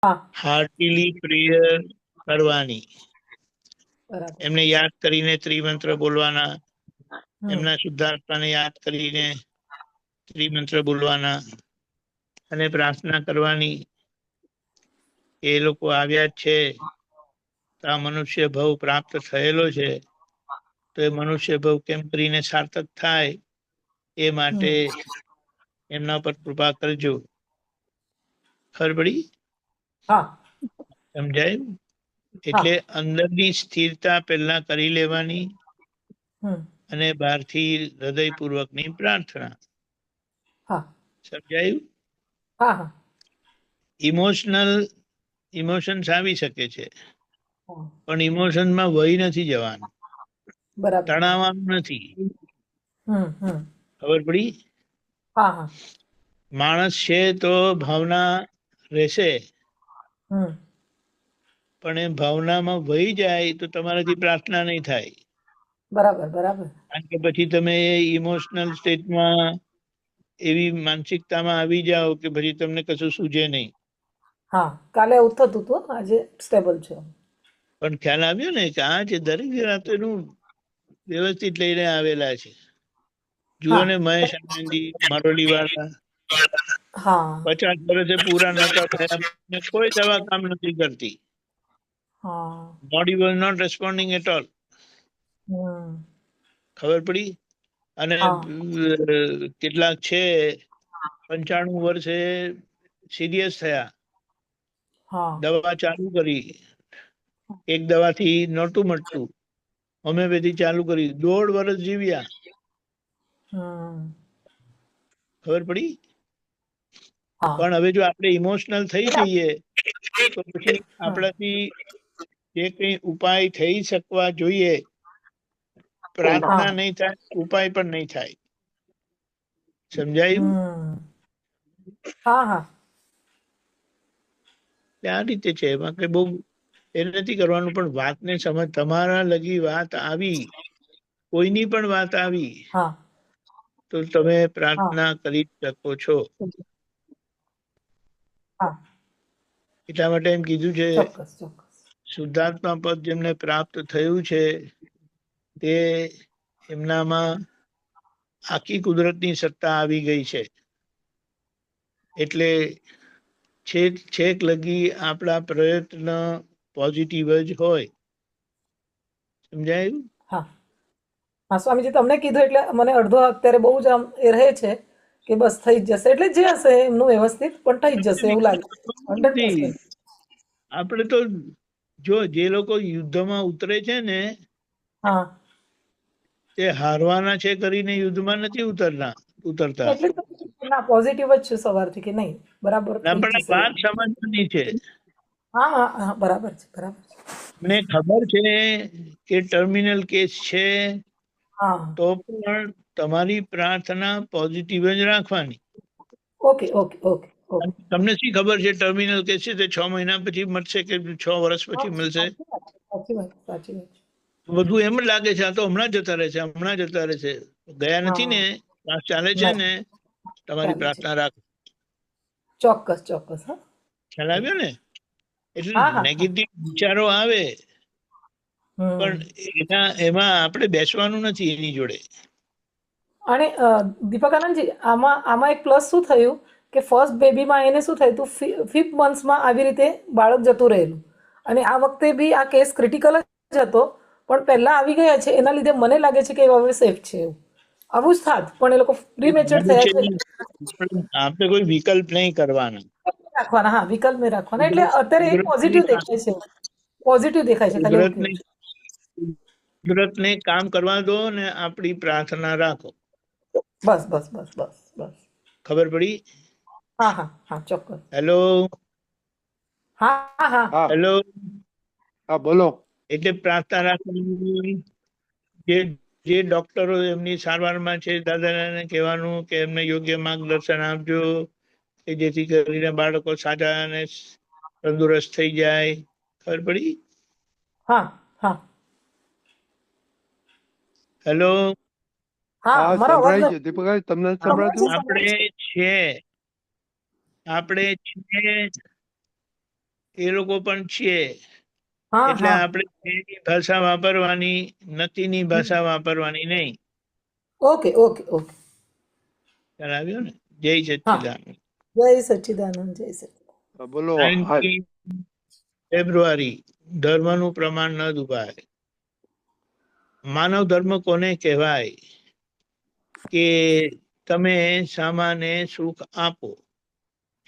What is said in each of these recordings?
હા heartily prayer કરવાની, બરાબર. એમને યાદ કરીને ત્રિમંત્ર બોલવાના, હમ એમના શુદ્ધાત્માને યાદ કરીને ત્રિમંત્ર બોલવાના અને પ્રાર્થના કરવાની. એ લોકો આવ્યા છે તો આ મનુષ્ય ભવ પ્રાપ્ત થયેલો છે, તો એ મનુષ્ય ભવ કેમ કરીને સાર્થક થાય એ માટે હમ એમના પર કૃપા કરજો. ખબર પડી? હા સમજાયું? હા એટલે અંદરની સ્થિરતા પહેલા કરી લેવાની હમ અને બહારથી હૃદયપૂર્વકની પ્રાર્થના. હા સમજાયું? હા હા ઇમોશન્સ આવી શકે છે, હા. પણ ઇમોશનમાં વહી નથી જવાનું, બરાબર બરાબર. તણાવવાનું નથી. હમ. ખબર પડી? હા હા. માણસ છે તો ભાવના રહેશે, હમ પણ એ ભાવનામાં વહી જાય તો તમારાથી પ્રાર્થના નહીં થાય. બરાબર બરાબર. કારણ કે પછી તમે ઇમોશનલ સ્ટેટમાં એવી માનસિકતામાં આવી જાઓ કે પછી તમને કશું સૂઝે નહીં. હા, કાલે એવું થતું હતું, આજે સ્ટેબલ છે. પણ ખ્યાલ આવ્યો ને કે આ જે દરેક રાતો એનું વ્યવસ્થિત લઈને આવેલા છે. જુઓ હા ને મહેશ આનંદી, મરોલી વાળા હા 50 વર્ષે પૂરા નતા થયા, કોઈ દવા કામ નથી કરતી. હા. Body was not responding at all. હમ ખબર પડી? અને હા કેટલાક છે 95 વર્ષે સિરિયસ થયા, હા દવા ચાલુ કરી, એક દવાથી નહોતું મટતું, હોમિયોપેથી ચાલુ કરી, 1.5 વર્ષ જીવ્યા. હમ ખબર પડી? હા પણ હવે જો આપણે ઇમોશનલ થઈ એટલે જઈએ તો પછી હમ આપણાથી જે કઈ ઉપાય થઈ શકવા જોઈએ, હા પ્રાર્થના નહીં થાય, ઉપાય પણ નહીં થાય. સમજાયું? હમ હા હા આ રીતે છે, એમાં કઈ બહુ એ નથી કરવાનું, પણ વાતને સમજ. તમારા લગી વાત આવી, કોઈની પણ વાત આવી, હા તો તમે હા પ્રાર્થના કરી શકો છો. હા. એટલા માટે એમ કીધું છે, ચોક્કસ ચોક્કસ. શુદ્ધાત્મા પદ જેમને પ્રાપ્ત થયું છે તે એમનામાં આખી કુદરતની સત્તા આવી ગઈ છે. એટલે છેક લગી આપણા પ્રયત્ન પોઝિટિવ જ હોય. સમજાયું? હા હા, સ્વામીજી તમને કીધું એટલે મને અડધો અત્યારે બહુ જ આમ એ રહે છે કે બસ થઈ જ જશે, એટલે જે હશે એમનું વ્યવસ્થિત પણ થઈ જ જશે એવું લાગે. 100%. આપણે તો જો જે લોકો યુદ્ધમાં ઉતરે છે ને હા. તે હારવાના છે કરીને યુદ્ધમાં નથી ઉતરતા. એટલે તો ના પોઝિટિવ જ છે સવારથી કે નહીં બરાબર થઈ પણ જ આ જશે વાત એવું. સમજવાની છે. હા હા હા, બરાબર છે બરાબર છે. મને ખબર છે કે ટર્મિનલ કેસ છે, હા. તો પણ તમારી પ્રાર્થના પોઝિટિવ જ રાખવાની. Okay okay okay okay. તમને શી ખબર છે ટર્મિનલ કેસ છે તે 6 મહિના પછી મળશે કે 6 વર્ષ હા, પછી મળશે? સાચી વાત સાચી વાત છે. બધું એમ જ લાગે છે, આ તો હમણાં જતા રહે છે, હમણાં જતા રહે છે. ગયા નથી હા ને, શ્વાસ ચાલે છે નહીં ને, તમારી ચાલે છે. પ્રાર્થના રાખો. ચોક્કસ ચોક્કસ. હા ખ્યાલ આવ્યો ને? એટલે હા હા હા. નેગેટિવ વિચારો આવે, હમ પણ એમાં આપણે બેસવાનું નથી એની જોડે. અને દીપક આનંદજી, આમાં આમાં એક પ્લસ શું થયું કે ફર્સ્ટ બેબીમાં એને શું થયું હતું, 5th મંથમાં આવી રીતે બાળક જતું રહેલું, અને આ વખતે બી આ કેસ ક્રિટિકલ જ હતો, પણ પહેલા આવી ગયા છે એના લીધે મને લાગે છે કે હવે સેફ છે એવું. આવું જ થાત પણ એ લોકો એ પ્રીમેચ્યોર થવાનું થયા છે છે. નહીં. આપણે કોઈ વિકલ્પ નહીં કરવાના. રાખવાના, હા વિકલ્પ નહીં રાખવાના, એટલે કુદરત અત્યારે એ કુદરતને પોઝિટિવ દેખાય છે. પોઝિટિવ દેખાય છે, ખાલી એવું કુદરતને કેવું છે. કુદરતને કામ કરવા દો ને આપણી પ્રાર્થના રાખો. બસ બસ બસ બસ બસ. ખબર પડી? હા હા હા, ચોક્કસ. હેલો હા હા. હા હેલો. હા, બોલો. એટલે પ્રાર્થના રાખવાની. જે જે ડોક્ટરો એમની સારવારમાં છે દાદાને કહેવાનું કે એમને યોગ્ય માર્ગદર્શન આપજો, કે જેથી કરીને બાળકો સાજા અને તંદુરસ્ત થઈ જાય. ખબર પડી? હા હા. હેલો. હા, હા, મારો અવાજ સંભળાય છે નથી દીપકભાઈ, તમને નથી સંભળાય છે સંભળાતું? સંભળાય આપણે છે. છે આપણે છે એ લોકો પણ છીએ. હા એટલે હા આપણે એની ભાષા વાપરવાની, નથીની ભાષા વાપરવાની નહીં. ઓકે ઓકે ઓકે ખ્યાલ આવ્યો ને? જય હા સચ્ચિદાનંદ. જય સચ્ચિદાનંદ જય સચ્ચિદાનંદ. હા, બોલો. હા 19 ફેબ્રુઆરી, ધર્મનું પ્રમાણ ન દુભાય. માનવ ધર્મ કોને કહેવાય? કે તમે સામાને સુખ આપો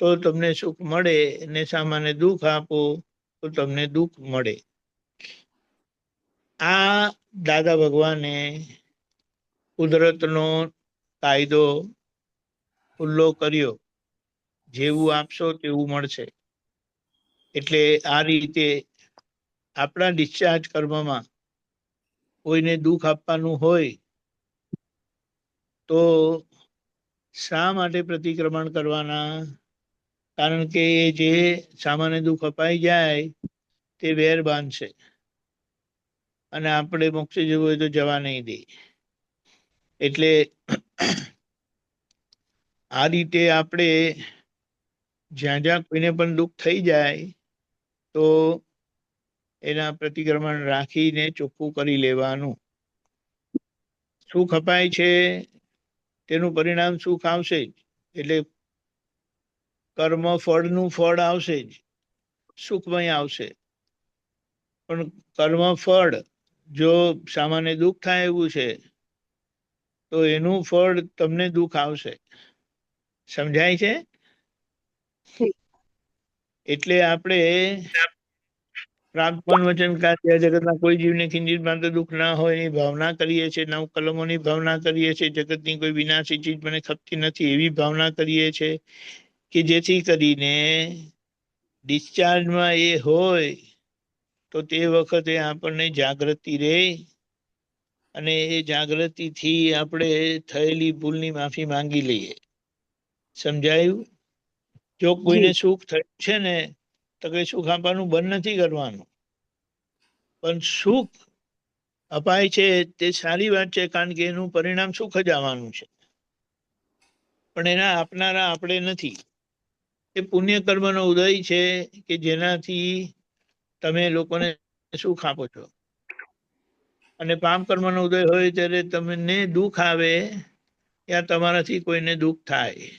તો તમને સુખ મળે, ને સામાને દુઃખ આપો તો તમને દુઃખ મળે. આ દાદા ભગવાને કુદરતનો કાયદો ખુલ્લો કર્યો. જેવું આપશો તેવું મળશે. એટલે આ રીતે આપણા ડિસ્ચાર્જ કર્મમાં કોઈને દુઃખ આપવાનું હોય તો શા માટે પ્રતિક્રમણ કરવાના? કારણ કે જે સામાન્ય દુઃખ અપાઈ જાય તે વેર બાંધશે, અને આપણે મોક્ષે જવું હોય તો જવા નહીં દે. એટલે આ રીતે આપણે જ્યાં જ્યાં કોઈને પણ દુઃખ થઈ જાય તો એના પ્રતિક્રમણ રાખીને ચોખ્ખું કરી લેવાનું. સુખ અપાય છે તેનું પરિણામ સુખ આવશે જ. એટલે કર્મ ફળનું ફળ આવશે જ, સુખમય આવશે. પણ કર્મ ફળ જો સામાન્ય દુઃખ થાય એવું છે તો એનું ફળ તમને દુઃખ આવશે. સમજાય છે? એટલે આપણે પ્રાગપન વચન કાર્ય જગતના કોઈ જીવને કિંચિત માત્ર દુઃખ ના હોય એની ભાવના કરીએ છીએ. નવ કલમોની ભાવના કરીએ છીએ. જગતની કોઈ વિનાશી ચીજ મને ખપતી નથી એવી ભાવના કરીએ છીએ, કે જેથી કરીને ડિસ્ચાર્જમાં એ હોય તો તે વખતે આપણને જાગૃતિ રહે, અને એ જાગૃતિથી આપણે થયેલી ભૂલની માફી માંગી લઈએ. સમજાયું? જો કોઈને સુખ થયું છે ને તો કઈ સુખ આપવાનું બંધ નથી કરવાનું, પણ સુખ અપાય છે તે સારી વાત છે, કારણ કે એનું પરિણામ સુખ જ આવવાનું છે. પણ એના આપનારા આપણે નથી. એ પુણ્ય કર્મનો ઉદય છે કે જેનાથી તમે લોકોને સુખ આપો છો. અને પાપ કર્મનો ઉદય હોય ત્યારે તમને દુઃખ આવે, યા તમારાથી કોઈને દુઃખ થાય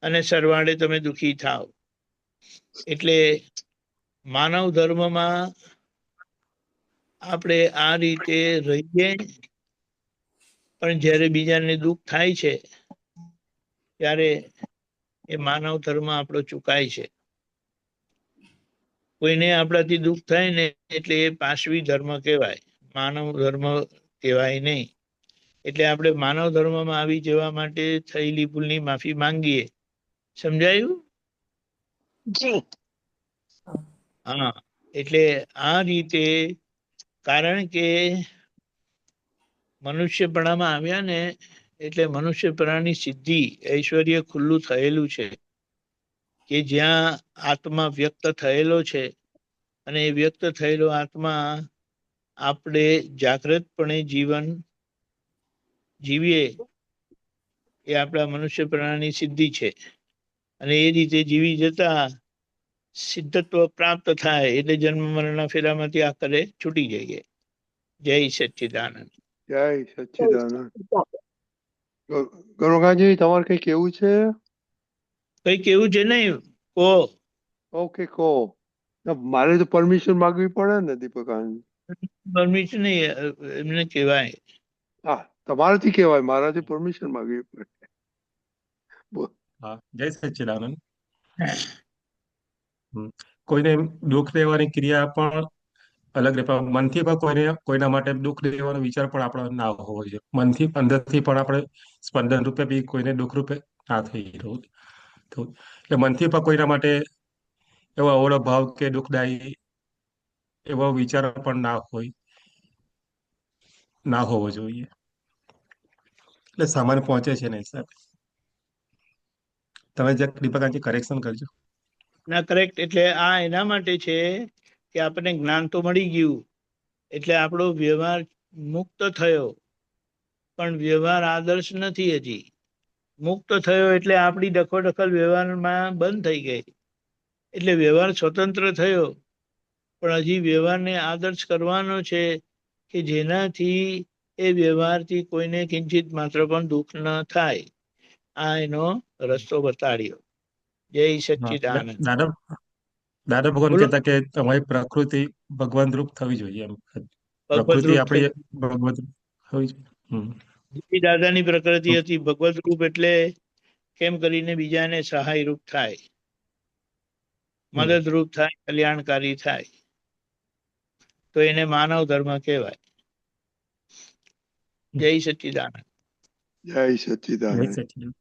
અને સરવાળે તમે દુઃખી થાવ. એટલે માનવ ધર્મમાં આપણે આ રીતે રહીએ, પણ જ્યારે બીજાને દુઃખ થાય છે ત્યારે એ માનવ ધર્મ આપણો ચૂકાય છે. કોઈને આપણાથી દુઃખ થાય ને એટલે એ પાશવી ધર્મ કહેવાય, માનવ ધર્મ કહેવાય નહીં. એટલે આપણે માનવ ધર્મમાં આવી જવા માટે થયેલી ભૂલની માફી માંગીએ. સમજાયું? હા. એટલે આ રીતે, કારણ કે મનુષ્યપણામાં આવ્યા ને એટલે મનુષ્યપણાની સિદ્ધિ, ઐશ્વર્ય ખુલ્લું થયેલું છે, કે જ્યાં આત્મા વ્યક્ત થયેલો છે, અને એ વ્યક્ત થયેલો આત્મા આપણે જાગ્રતપણે જીવન જીવીએ એ આપણા મનુષ્યપણાની સિદ્ધિ છે. અને એ રીતે જીવી જતા સિદ્ધત્વ પ્રાપ્ત થાય એટલે જન્મ મરણના ફેરામાંથી આખરે છૂટી જઈએ. જય સચ્ચિદાનંદ. જય સચ્ચિદાનંદ. ગરુગાજી, તમારે કઈ કેવું છે? કઈ કેવું છે નહીં? કો. ઓકે, કહો. મારે તો પરમિશન માંગવી પડે ને, દીપકાનંદ? પરમિશન નહીં, એમને કહેવાય. હા, તમારાથી કહેવાય, મારાથી પરમિશન માંગવી પડે. હા, જય સચ્ચિદાનંદ. કોઈને દુઃખ દેવાની ક્રિયા પણ અલગ રે, પણ મનથી પણ કોઈના માટે દુઃખ દેવાનો વિચાર પણ આપણો ના હોવો જોઈએ. મનથી અંદરથી પણ આપણે સ્પંદન રૂપે બી કોઈને દુઃખ રૂપે ના થઈ રહ્યું. એટલે મનથી પણ કોઈના માટે એવો અવળો ભાવ કે દુઃખદાયી એવો વિચાર પણ ના હોવો જોઈએ. એટલે સામાન્ય પહોંચે છે એના હિસાબે. તમે જે દીપકાજી કરેક્શન કરજો. ના, કરેક્ટ. એટલે આ એના માટે છે કે આપણને જ્ઞાન તો મળી ગયું, એટલે આપણો વ્યવહાર મુક્ત થયો, પણ વ્યવહાર આદર્શ નથી હજી. મુક્ત થયો એટલે આપણી દખોદખલ વ્યવહારમાં બંધ થઈ ગઈ. એટલે વ્યવહાર સ્વતંત્ર થયો, પણ હજી વ્યવહારને આદર્શ કરવાનો છે કે જેનાથી એ વ્યવહારથી કોઈને કિંચિત માત્ર પણ દુઃખ ન થાય. આ એનો રસ્તો બતાડ્યો. જય હા, સચ્ચિદાનંદ. દાદા દાદા ભગવાન બોલો. કહેતા કે તમારી પ્રકૃતિ ભગવાન રૂપ થવી જોઈએ એમ. ભગવત પ્રકૃતિ રૂપ આપણી ભગવત થવી જોઈએ. થઈ દાદાની પ્રકૃતિ હતી ભગવત રૂપ, એટલે કેમ કરીને બીજાને સહાય રૂપ થાય, મદદરૂપ થાય, કલ્યાણકારી થાય, તો એને માનવ ધર્મ કહેવાય. જય સચ્ચિદાનંદ. જય જય સચ્ચિદાનંદ. સચિદાનંદ.